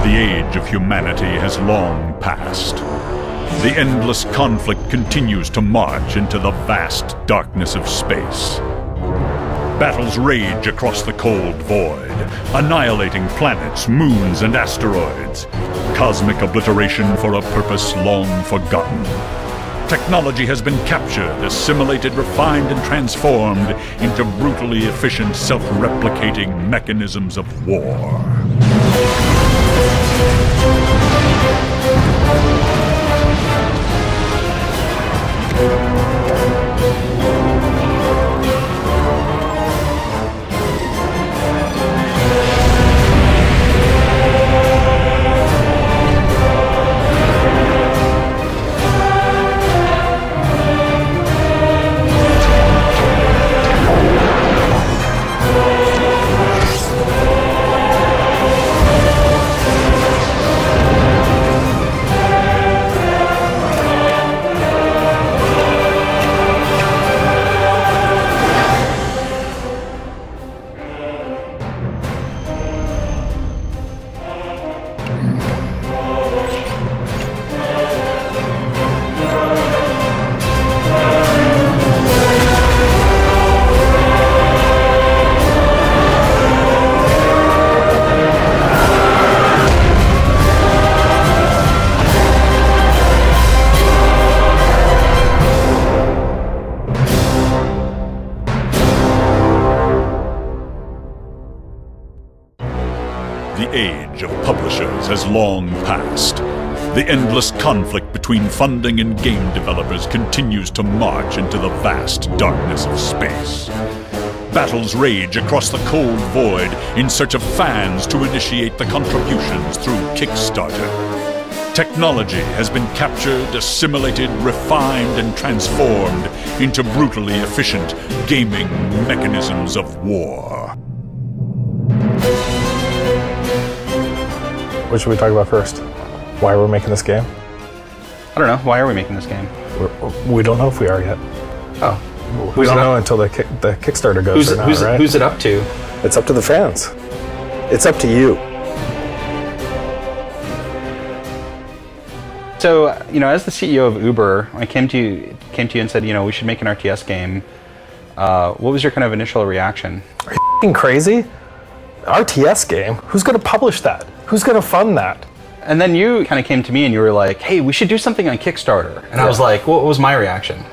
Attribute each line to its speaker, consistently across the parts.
Speaker 1: The age of humanity has long passed. The endless conflict continues to march into the vast darkness of space. Battles rage across the cold void, annihilating planets, moons, and asteroids. Cosmic obliteration for a purpose long forgotten. Technology has been captured, assimilated, refined, and transformed into brutally efficient, self-replicating mechanisms of war. The age of publishers has long passed. The endless conflict between funding and game developers continues to march into the vast darkness of space. Battles rage across the cold void in search of fans to initiate the contributions through Kickstarter. Technology has been captured, assimilated, refined, and transformed into brutally efficient gaming mechanisms of war.
Speaker 2: What should we talk about first? Why we're making this game?
Speaker 3: I don't know. Why are we making this game?
Speaker 2: We don't know if we are yet.
Speaker 3: Oh.
Speaker 2: We don't know until the Kickstarter goes or not, right?
Speaker 3: Who's it up to?
Speaker 2: It's up to the fans. It's up to you.
Speaker 3: So, as the CEO of Uber, I came to you and said, we should make an RTS game. What was your kind of initial reaction?
Speaker 2: Are you f***ing crazy? RTS game? Who's going to publish that? Who's going to fund that?
Speaker 3: And then you kind of came to me and you were like, hey, we should do something on Kickstarter. And I was like, what was my reaction?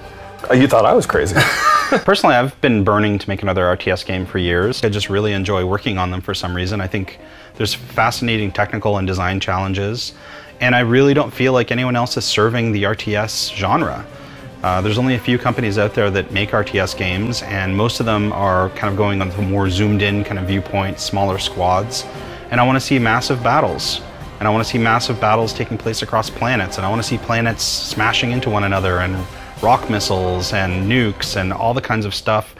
Speaker 2: You thought I was crazy.
Speaker 3: Personally, I've been burning to make another RTS game for years. I just really enjoy working on them for some reason. I think there's fascinating technical and design challenges. And I really don't feel like anyone else is serving the RTS genre. There's only a few companies out there that make RTS games, and most of them are kind of going on the more zoomed in kind of viewpoint, smaller squads. And I want to see massive battles. And I want to see massive battles taking place across planets. And I want to see planets smashing into one another, and rock missiles and nukes and all the kinds of stuff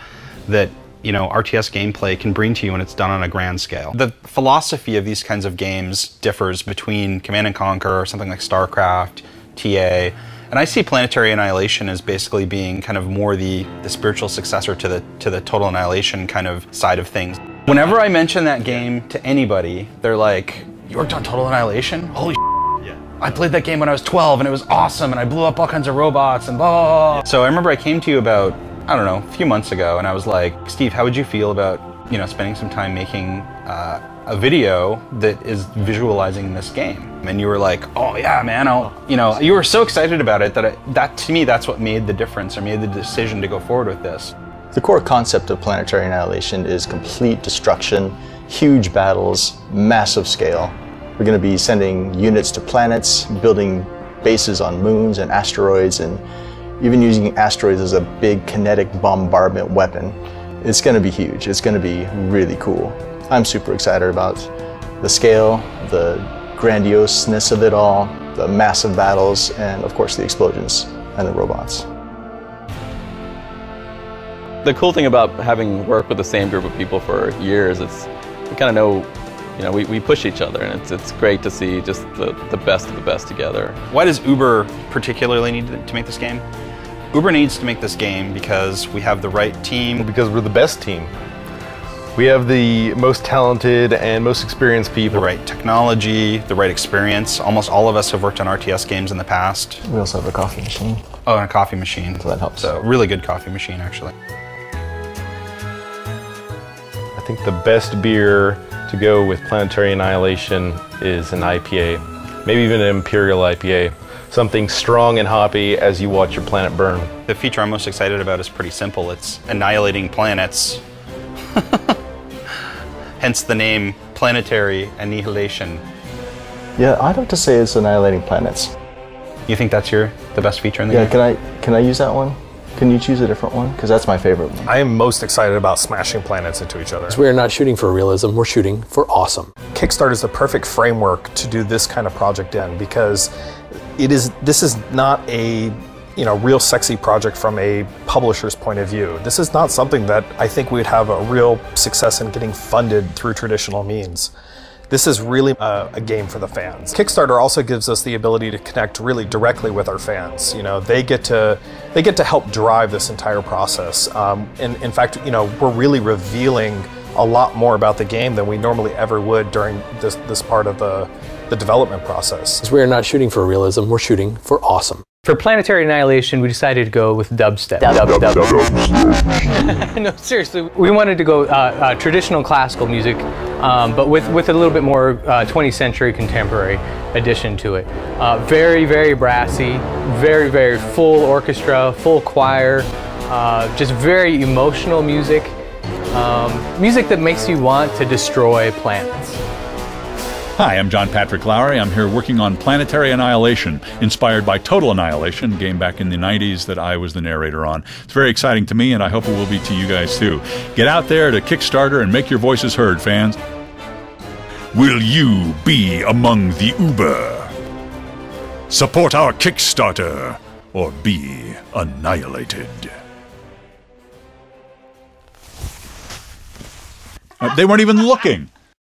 Speaker 3: that RTS gameplay can bring to you when it's done on a grand scale. The philosophy of these kinds of games differs between Command & Conquer or something like StarCraft, TA, and I see Planetary Annihilation as basically being kind of more the spiritual successor to the Total Annihilation kind of side of things. Whenever I mention that game to anybody, they're like, you worked on Total Annihilation? Holy yeah. I played that game when I was 12 and it was awesome and I blew up all kinds of robots and blah, blah, blah. So I remember I came to you about, I don't know, a few months ago, and I was like, Steve, how would you feel about, spending some time making a video that is visualizing this game? And you were like, oh yeah, man, you were so excited about it that to me, that's what made the difference, or made the decision to go forward with this.
Speaker 4: The core concept of Planetary Annihilation is complete destruction, huge battles, massive scale. We're going to be sending units to planets, building bases on moons and asteroids, and even using asteroids as a big kinetic bombardment weapon. It's going to be huge. It's going to be really cool. I'm super excited about the scale, the grandioseness of it all, the massive battles, and of course the explosions and the robots.
Speaker 5: The cool thing about having worked with the same group of people for years is we kind of know, we push each other, and it's great to see just the best of the best together.
Speaker 3: Why does Uber particularly need to make this game? Uber needs to make this game because we have the right team.
Speaker 2: Because we're the best team. We have the most talented and most experienced people.
Speaker 3: The right technology, the right experience. Almost all of us have worked on RTS games in the past.
Speaker 4: We also have a coffee machine.
Speaker 3: Oh, and a coffee machine.
Speaker 4: So that helps.
Speaker 3: So, really good coffee machine, actually.
Speaker 2: I think the best beer to go with Planetary Annihilation is an IPA. Maybe even an Imperial IPA. Something strong and hoppy as you watch your planet burn.
Speaker 3: The feature I'm most excited about is pretty simple. It's annihilating planets. Hence the name Planetary Annihilation.
Speaker 4: Yeah, I'd have to say it's annihilating planets.
Speaker 3: You think that's the best feature in the game?
Speaker 4: Yeah, can I use that one? Can you choose a different one? Because that's my favorite one.
Speaker 2: I am most excited about smashing planets into each other.
Speaker 6: We're not shooting for realism, we're shooting for awesome.
Speaker 2: Kickstarter is the perfect framework to do this kind of project in, because this is not a real sexy project from a publisher's point of view. This is not something that I think we'd have a real success in getting funded through traditional means. This is really a game for the fans. Kickstarter also gives us the ability to connect really directly with our fans. They get to help drive this entire process. And in fact, we're really revealing a lot more about the game than we normally ever would during this part of the development process.
Speaker 6: We're not shooting for realism, we're shooting for awesome.
Speaker 7: For Planetary Annihilation, we decided to go with dubstep. No, seriously, we wanted to go traditional classical music, but with a little bit more 20th century contemporary addition to it. Very, very brassy, very, very full orchestra, full choir, just very emotional music. Music that makes you want to destroy planets.
Speaker 1: Hi, I'm John Patrick Lowry. I'm here working on Planetary Annihilation, inspired by Total Annihilation, a game back in the 90s that I was the narrator on. It's very exciting to me, and I hope it will be to you guys too. Get out there to Kickstarter and make your voices heard, fans. Will you be among the Uber? Support our Kickstarter, or be annihilated. They weren't even looking.